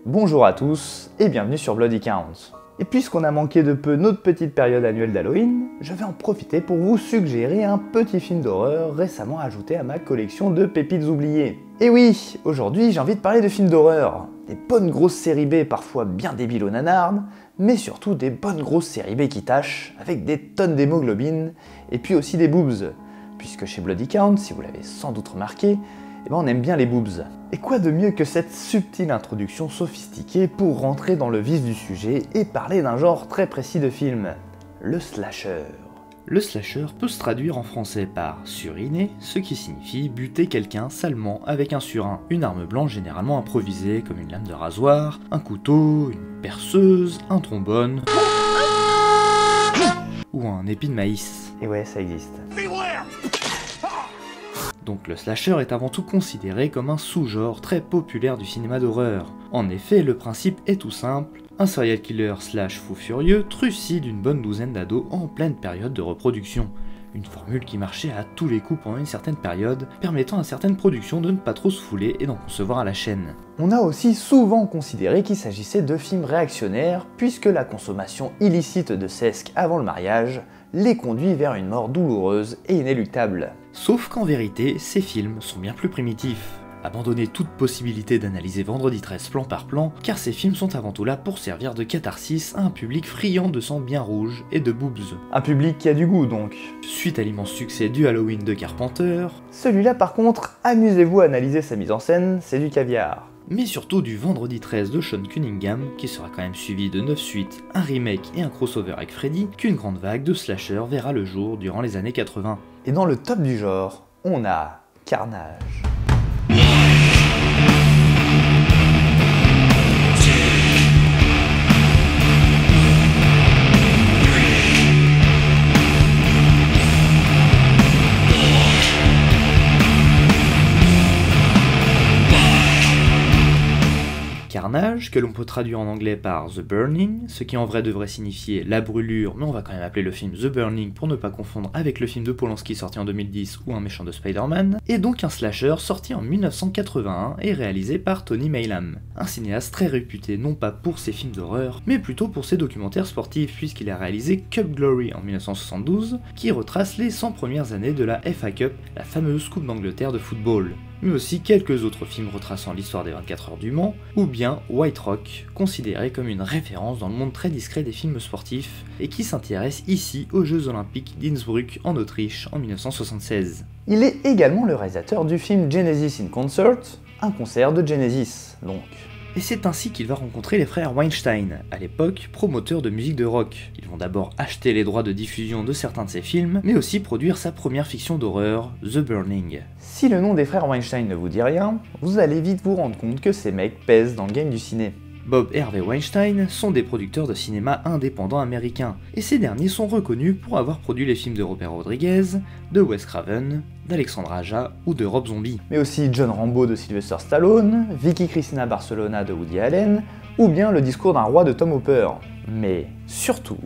Bonjour à tous et bienvenue sur Bloody Count. Et puisqu'on a manqué de peu notre petite période annuelle d'Halloween, je vais en profiter pour vous suggérer un petit film d'horreur récemment ajouté à ma collection de pépites oubliées. Et oui, aujourd'hui j'ai envie de parler de films d'horreur. Des bonnes grosses séries B parfois bien débiles au nanardes, mais surtout des bonnes grosses séries B qui tâchent, avec des tonnes d'hémoglobine, et puis aussi des boobs. Puisque chez Bloody Count, si vous l'avez sans doute remarqué, on aime bien les boobs. Et quoi de mieux que cette subtile introduction sophistiquée pour rentrer dans le vif du sujet et parler d'un genre très précis de film, le slasher. Le slasher peut se traduire en français par suriner, ce qui signifie buter quelqu'un salement avec un surin, une arme blanche généralement improvisée comme une lame de rasoir, un couteau, une perceuse, un trombone ou un épi de maïs. Et ouais, ça existe. Donc le slasher est avant tout considéré comme un sous-genre très populaire du cinéma d'horreur. En effet, le principe est tout simple, un serial killer slash fou furieux trucide une bonne douzaine d'ados en pleine période de reproduction. Une formule qui marchait à tous les coups pendant une certaine période, permettant à certaines productions de ne pas trop se fouler et d'en concevoir à la chaîne. On a aussi souvent considéré qu'il s'agissait de films réactionnaires, puisque la consommation illicite de sesques avant le mariage les conduit vers une mort douloureuse et inéluctable. Sauf qu'en vérité, ces films sont bien plus primitifs. Abandonnez toute possibilité d'analyser Vendredi 13 plan par plan, car ces films sont avant tout là pour servir de catharsis à un public friand de sang bien rouge et de boobs. Un public qui a du goût donc. Suite à l'immense succès du Halloween de Carpenter, celui-là par contre, amusez-vous à analyser sa mise en scène, c'est du caviar. Mais surtout du Vendredi 13 de Sean Cunningham, qui sera quand même suivi de 9 suites, un remake et un crossover avec Freddy, qu'une grande vague de slasher verra le jour durant les années 80. Et dans le top du genre, on a Carnage. Carnage, que l'on peut traduire en anglais par The Burning, ce qui en vrai devrait signifier la brûlure, mais on va quand même appeler le film The Burning pour ne pas confondre avec le film de Polanski sorti en 2010 ou Un méchant de Spider-Man, est donc un slasher sorti en 1981 et réalisé par Tony Maylam, un cinéaste très réputé non pas pour ses films d'horreur, mais plutôt pour ses documentaires sportifs puisqu'il a réalisé Cup Glory en 1972, qui retrace les 100 premières années de la FA Cup, la fameuse Coupe d'Angleterre de football, mais aussi quelques autres films retraçant l'histoire des 24 heures du Mans, ou bien White Rock, considéré comme une référence dans le monde très discret des films sportifs, et qui s'intéresse ici aux Jeux Olympiques d'Innsbruck en Autriche en 1976. Il est également le réalisateur du film Genesis in Concert, un concert de Genesis donc. Et c'est ainsi qu'il va rencontrer les frères Weinstein, à l'époque promoteurs de musique de rock. Ils vont d'abord acheter les droits de diffusion de certains de ses films, mais aussi produire sa première fiction d'horreur, The Burning. Si le nom des frères Weinstein ne vous dit rien, vous allez vite vous rendre compte que ces mecs pèsent dans le game du ciné. Bob et Harvey Weinstein sont des producteurs de cinéma indépendants américains, et ces derniers sont reconnus pour avoir produit les films de Robert Rodriguez, de Wes Craven, d'Alexandre Aja ou de Rob Zombie. Mais aussi John Rambo de Sylvester Stallone, Vicky Cristina Barcelona de Woody Allen, ou bien Le discours d'un roi de Tom Hooper. Mais surtout...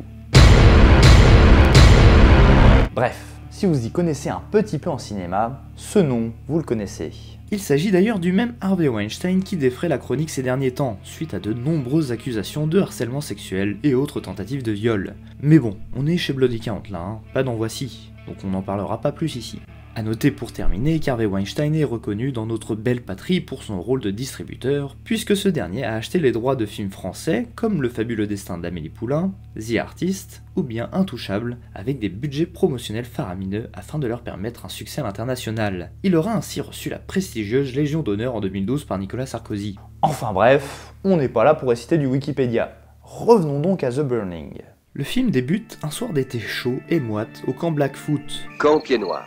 Bref, si vous y connaissez un petit peu en cinéma, ce nom, vous le connaissez. Il s'agit d'ailleurs du même Harvey Weinstein qui défraie la chronique ces derniers temps, suite à de nombreuses accusations de harcèlement sexuel et autres tentatives de viol. Mais bon, on est chez Bloody Count là, hein, pas dans Voici, donc on n'en parlera pas plus ici. A noter pour terminer qu'Harvey Weinstein est reconnu dans notre belle patrie pour son rôle de distributeur, puisque ce dernier a acheté les droits de films français comme Le fabuleux destin d'Amélie Poulain, The Artist ou bien Intouchable, avec des budgets promotionnels faramineux afin de leur permettre un succès à l'international. Il aura ainsi reçu la prestigieuse Légion d'honneur en 2012 par Nicolas Sarkozy. Enfin bref, on n'est pas là pour réciter du Wikipédia. Revenons donc à The Burning. Le film débute un soir d'été chaud et moite au camp Blackfoot. Camp Pied Noir.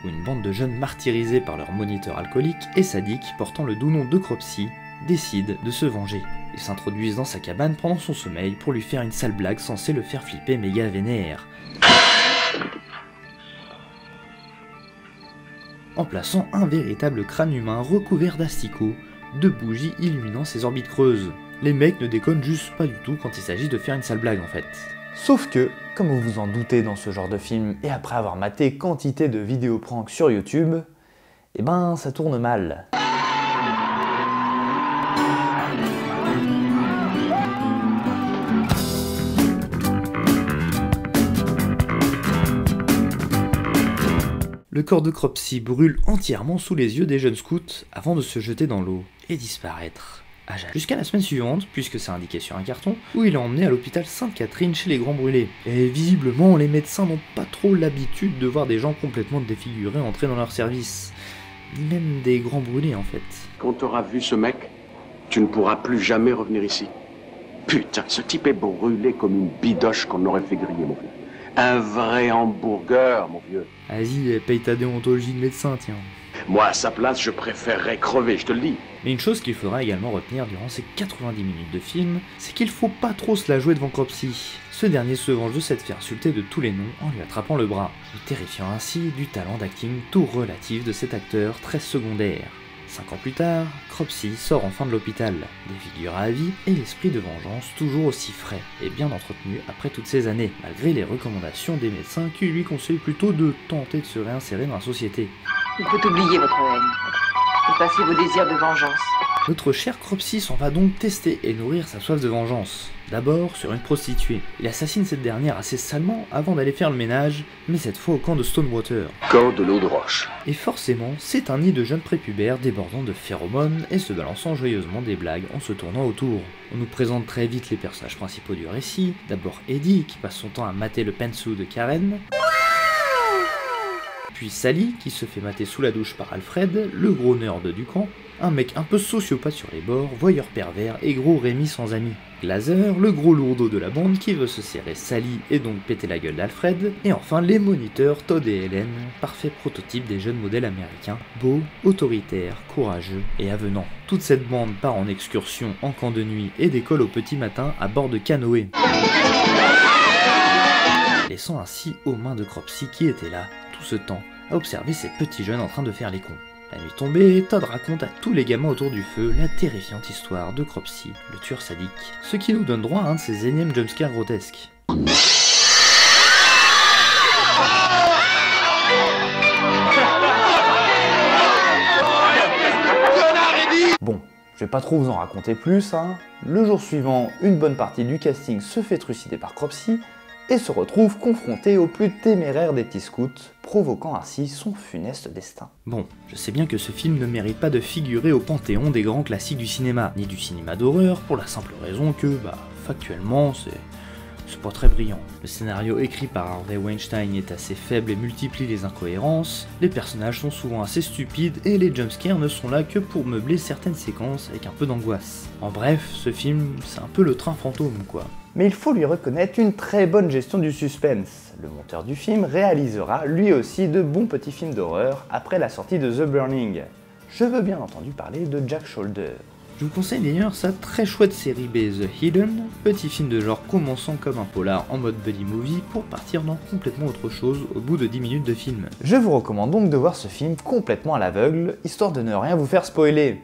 Où une bande de jeunes martyrisés par leur moniteur alcoolique et sadique portant le doux nom de Cropsy décident de se venger. Ils s'introduisent dans sa cabane pendant son sommeil pour lui faire une sale blague censée le faire flipper méga vénère. En plaçant un véritable crâne humain recouvert d'asticots, de bougies illuminant ses orbites creuses. Les mecs ne déconnent juste pas du tout quand il s'agit de faire une sale blague en fait. Sauf que, comme vous vous en doutez dans ce genre de film, et après avoir maté quantité de vidéos pranks sur YouTube, eh ben ça tourne mal. Le corps de Cropsy brûle entièrement sous les yeux des jeunes scouts avant de se jeter dans l'eau et disparaître. Jusqu'à la semaine suivante, puisque c'est indiqué sur un carton, où il est emmené à l'hôpital Sainte-Catherine chez les Grands Brûlés. Et visiblement, les médecins n'ont pas trop l'habitude de voir des gens complètement défigurés entrer dans leur service. Ni même des Grands Brûlés en fait. Quand t'auras vu ce mec, tu ne pourras plus jamais revenir ici. Putain, ce type est brûlé comme une bidoche qu'on aurait fait griller, mon vieux. Un vrai hamburger, mon vieux. Vas-y, paye ta déontologie de médecin, tiens. Moi, à sa place, je préférerais crever, je te le dis. Mais une chose qu'il faudra également retenir durant ces 90 minutes de film, c'est qu'il faut pas trop se la jouer devant Cropsy. Ce dernier se venge de s'être fait insulter de tous les noms en lui attrapant le bras, lui terrifiant ainsi du talent d'acting tout relatif de cet acteur très secondaire. 5 ans plus tard, Cropsy sort enfin de l'hôpital, défiguré à vie et l'esprit de vengeance toujours aussi frais et bien entretenu après toutes ces années, malgré les recommandations des médecins qui lui conseillent plutôt de tenter de se réinsérer dans la société. Il faut oublier votre haine et passer vos désirs de vengeance. Notre cher Cropsy s'en va donc tester et nourrir sa soif de vengeance. D'abord sur une prostituée. Il assassine cette dernière assez salement avant d'aller faire le ménage, mais cette fois au camp de Stonewater. Camp de l'eau de roche. Et forcément, c'est un nid de jeunes prépubères débordant de phéromones et se balançant joyeusement des blagues en se tournant autour. On nous présente très vite les personnages principaux du récit. D'abord Eddie qui passe son temps à mater le pantsuit de Karen. Puis Sally, qui se fait mater sous la douche par Alfred, le gros nerd du camp, un mec un peu sociopathe sur les bords, voyeur pervers et gros Rémi sans amis. Glazer, le gros lourdeau de la bande qui veut se serrer Sally et donc péter la gueule d'Alfred. Et enfin les moniteurs Todd et Helen, parfait prototype des jeunes modèles américains, beaux, autoritaires, courageux et avenants. Toute cette bande part en excursion en camp de nuit et décolle au petit matin à bord de canoë. Laissant ainsi aux mains de Cropsy qui était là, tout ce temps, à observer ces petits jeunes en train de faire les cons. La nuit tombée, Todd raconte à tous les gamins autour du feu la terrifiante histoire de Cropsy, le tueur sadique, ce qui nous donne droit à un de ces énièmes jumpscares grotesques. Bon, je vais pas trop vous en raconter plus, hein. Le jour suivant, une bonne partie du casting se fait trucider par Cropsy, et se retrouve confronté au plus téméraire des petits scouts, provoquant ainsi son funeste destin. Bon, je sais bien que ce film ne mérite pas de figurer au panthéon des grands classiques du cinéma, ni du cinéma d'horreur, pour la simple raison que, factuellement, c'est pas très brillant. Le scénario écrit par Harvey Weinstein est assez faible et multiplie les incohérences, les personnages sont souvent assez stupides et les jumpscares ne sont là que pour meubler certaines séquences avec un peu d'angoisse. En bref, ce film, c'est un peu le train fantôme quoi. Mais il faut lui reconnaître une très bonne gestion du suspense. Le monteur du film réalisera lui aussi de bons petits films d'horreur après la sortie de The Burning. Je veux bien entendu parler de Jack Shoulder. Je vous conseille d'ailleurs sa très chouette série B The Hidden, petit film de genre commençant comme un polar en mode buddy movie pour partir dans complètement autre chose au bout de 10 minutes de film. Je vous recommande donc de voir ce film complètement à l'aveugle, histoire de ne rien vous faire spoiler.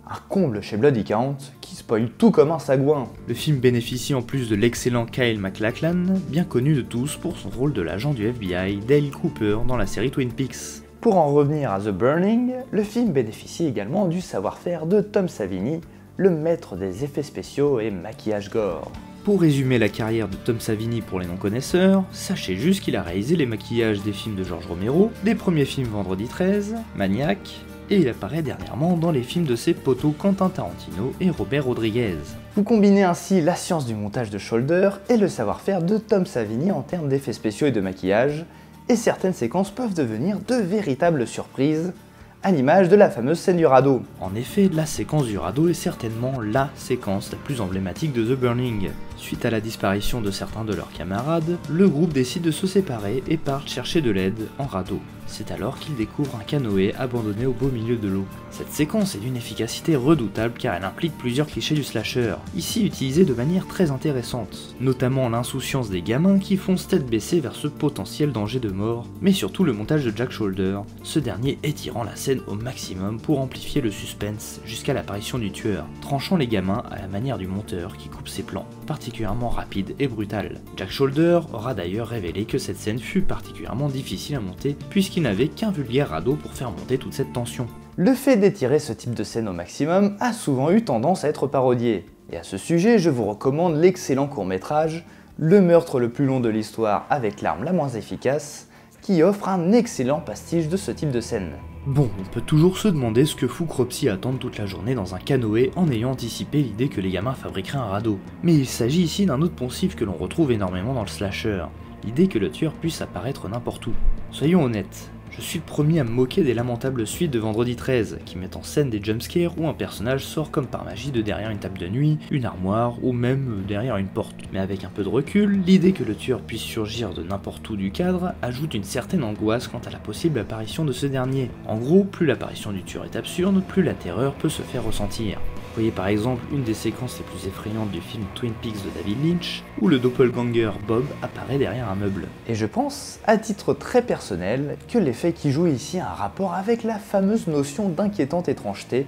Un comble chez Bloody Count, qui spoil tout comme un sagouin. Le film bénéficie en plus de l'excellent Kyle MacLachlan, bien connu de tous pour son rôle de l'agent du FBI Dale Cooper dans la série Twin Peaks. Pour en revenir à The Burning, le film bénéficie également du savoir-faire de Tom Savini, le maître des effets spéciaux et maquillage gore. Pour résumer la carrière de Tom Savini pour les non-connaisseurs, sachez juste qu'il a réalisé les maquillages des films de George Romero, des premiers films Vendredi 13, Maniac, et il apparaît dernièrement dans les films de ses poteaux Quentin Tarantino et Robert Rodriguez. Vous combinez ainsi la science du montage de Shoulder et le savoir-faire de Tom Savini en termes d'effets spéciaux et de maquillage, et certaines séquences peuvent devenir de véritables surprises, à l'image de la fameuse scène du radeau. En effet, la séquence du radeau est certainement LA séquence la plus emblématique de The Burning. Suite à la disparition de certains de leurs camarades, le groupe décide de se séparer et part chercher de l'aide en radeau. C'est alors qu'ils découvrent un canoë abandonné au beau milieu de l'eau. Cette séquence est d'une efficacité redoutable car elle implique plusieurs clichés du slasher, ici utilisés de manière très intéressante, notamment l'insouciance des gamins qui foncent tête baissée vers ce potentiel danger de mort, mais surtout le montage de Jack Shoulder, ce dernier étirant la scène au maximum pour amplifier le suspense jusqu'à l'apparition du tueur, tranchant les gamins à la manière du monteur qui coupe ses plans, particulièrement rapide et brutal. Jack Shoulder aura d'ailleurs révélé que cette scène fut particulièrement difficile à monter puisqu'il n'avait qu'un vulgaire radeau pour faire monter toute cette tension. Le fait d'étirer ce type de scène au maximum a souvent eu tendance à être parodié. Et à ce sujet, je vous recommande l'excellent court-métrage Le meurtre le plus long de l'histoire avec l'arme la moins efficace, qui offre un excellent pastiche de ce type de scène. Bon, on peut toujours se demander ce que fout Cropsy à attendre toute la journée dans un canoë en ayant anticipé l'idée que les gamins fabriqueraient un radeau. Mais il s'agit ici d'un autre poncif que l'on retrouve énormément dans le slasher, l'idée que le tueur puisse apparaître n'importe où. Soyons honnêtes, je suis le premier à me moquer des lamentables suites de Vendredi 13, qui mettent en scène des jumpscares où un personnage sort comme par magie de derrière une table de nuit, une armoire ou même derrière une porte. Mais avec un peu de recul, l'idée que le tueur puisse surgir de n'importe où du cadre ajoute une certaine angoisse quant à la possible apparition de ce dernier. En gros, plus l'apparition du tueur est absurde, plus la terreur peut se faire ressentir. Voyez par exemple une des séquences les plus effrayantes du film Twin Peaks de David Lynch, où le doppelganger Bob apparaît derrière un meuble. Et je pense, à titre très personnel, que l'effet qui joue ici a un rapport avec la fameuse notion d'inquiétante étrangeté.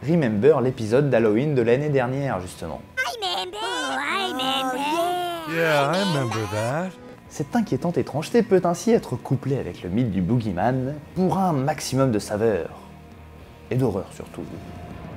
Remember l'épisode d'Halloween de l'année dernière, justement. Yeah, I remember that. Cette inquiétante étrangeté peut ainsi être couplée avec le mythe du boogeyman pour un maximum de saveur. Et d'horreur surtout.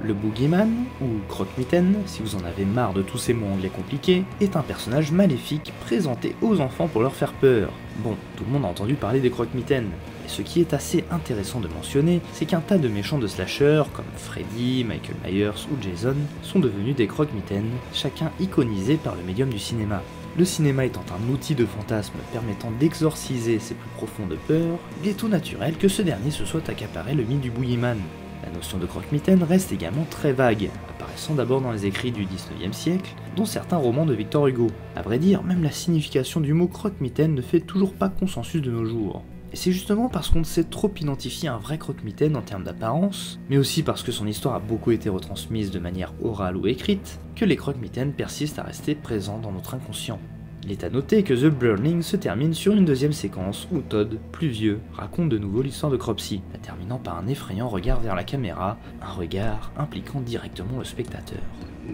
Le boogeyman, ou croque-mitaine, si vous en avez marre de tous ces mots anglais compliqués, est un personnage maléfique présenté aux enfants pour leur faire peur. Bon, tout le monde a entendu parler des croque-mitaines, et ce qui est assez intéressant de mentionner, c'est qu'un tas de méchants de slasher, comme Freddy, Michael Myers ou Jason, sont devenus des croque-mitaines, chacun iconisé par le médium du cinéma. Le cinéma étant un outil de fantasme permettant d'exorciser ses plus profondes peurs, il est tout naturel que ce dernier se soit accaparé le mythe du boogeyman. La notion de croque-mitaine reste également très vague, apparaissant d'abord dans les écrits du 19e siècle, dont certains romans de Victor Hugo. À vrai dire, même la signification du mot croque-mitaine ne fait toujours pas consensus de nos jours. Et c'est justement parce qu'on ne sait trop identifier un vrai croque-mitaine en termes d'apparence, mais aussi parce que son histoire a beaucoup été retransmise de manière orale ou écrite, que les croque-mitaines persistent à rester présents dans notre inconscient. Il est à noter que The Burning se termine sur une deuxième séquence où Todd, plus vieux, raconte de nouveau l'histoire de Cropsy, la terminant par un effrayant regard vers la caméra, un regard impliquant directement le spectateur.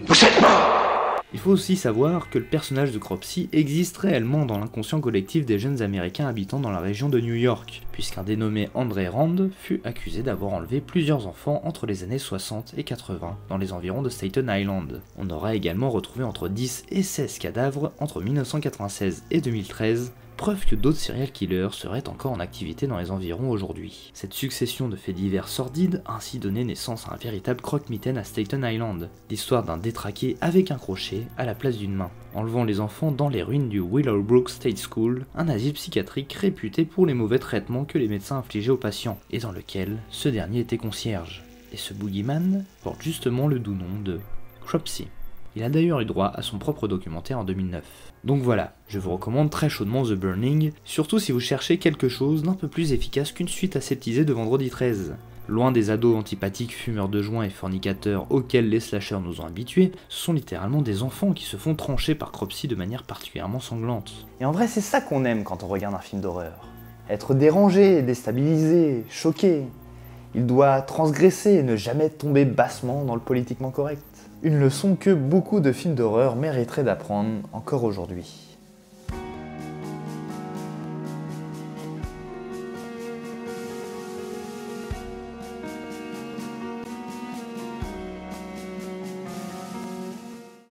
Vous êtes mort! Il faut aussi savoir que le personnage de Cropsy existe réellement dans l'inconscient collectif des jeunes américains habitant dans la région de New York, puisqu'un dénommé André Rand fut accusé d'avoir enlevé plusieurs enfants entre les années 60 et 80 dans les environs de Staten Island. On aura également retrouvé entre 10 et 16 cadavres entre 1996 et 2013, preuve que d'autres serial killers seraient encore en activité dans les environs aujourd'hui. Cette succession de faits divers sordides a ainsi donné naissance à un véritable croque-mitaine à Staten Island, l'histoire d'un détraqué avec un crochet à la place d'une main, enlevant les enfants dans les ruines du Willowbrook State School, un asile psychiatrique réputé pour les mauvais traitements que les médecins infligeaient aux patients, et dans lequel ce dernier était concierge. Et ce boogeyman porte justement le doux nom de Cropsy. Il a d'ailleurs eu droit à son propre documentaire en 2009. Donc voilà, je vous recommande très chaudement The Burning, surtout si vous cherchez quelque chose d'un peu plus efficace qu'une suite aseptisée de Vendredi 13. Loin des ados antipathiques fumeurs de joints et fornicateurs auxquels les slashers nous ont habitués, ce sont littéralement des enfants qui se font trancher par Cropsy de manière particulièrement sanglante. Et en vrai, c'est ça qu'on aime quand on regarde un film d'horreur. Être dérangé, déstabilisé, choqué. Il doit transgresser et ne jamais tomber bassement dans le politiquement correct. Une leçon que beaucoup de films d'horreur mériteraient d'apprendre encore aujourd'hui.